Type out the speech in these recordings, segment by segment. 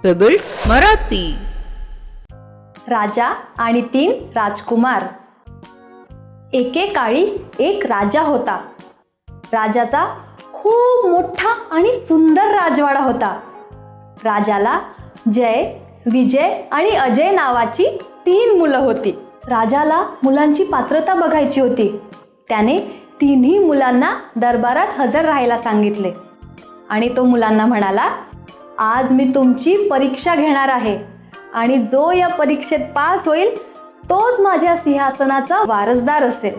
Pebbles Marathi. राजा आणि 3 राजकुमार. एकेकाळी एक राजा होता. राजाचा खूप मोठा आणि सुंदर राजवाडा होता. राजाला जय, विजय आणि अजय नावाची 3 मुलं होती. राजाला मुलांची पात्रता बघायची होती. त्याने 3ही मुलांना दरबारात हजर राहायला सांगितले आणि तो मुलांना म्हणाला, आज मी तुमची परीक्षा घेणार आहे आणि जो या परीक्षेत पास होईल तोच माझ्या सिंहासनाचा वारसदार असेल.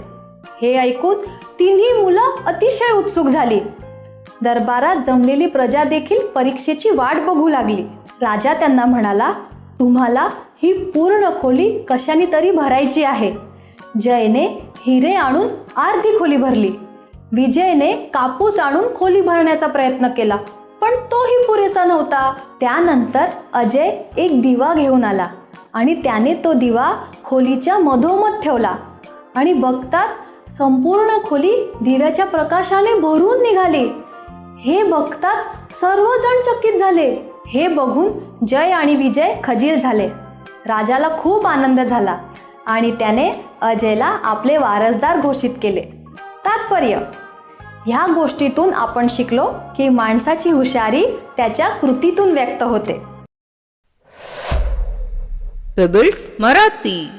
हे ऐकून 3ही मुलं अतिशय उत्सुक झाली. दरबारात जमलेली प्रजा देखील परीक्षेची वाट बघू लागली. राजा त्यांना म्हणाला, तुम्हाला ही पूर्ण खोली कशाने तरी भरायची आहे. जयने हिरे आणून अर्धी खोली भरली. विजयने कापूस आणून खोली भरण्याचा प्रयत्न केला, पण तोही पुरेसा नव्हता. त्यानंतर अजय एक दिवा घेऊन आला आणि त्याने तो दिवा खोलीच्या मधोमध ठेवला आणि बघताच संपूर्ण खोली दिव्याच्या प्रकाशाने भरून निघाली. हे बघताच सर्वजण चकित झाले. हे बघून जय आणि विजय खजील झाले. राजाला खूप आनंद झाला आणि त्याने अजयला आपले वारसदार घोषित केले. तात्पर्य: ह्या गोष्टीतून आपण शिकलो की माणसाची हुशारी त्याच्या कृतीतून व्यक्त होते. पेबल्स मराठी.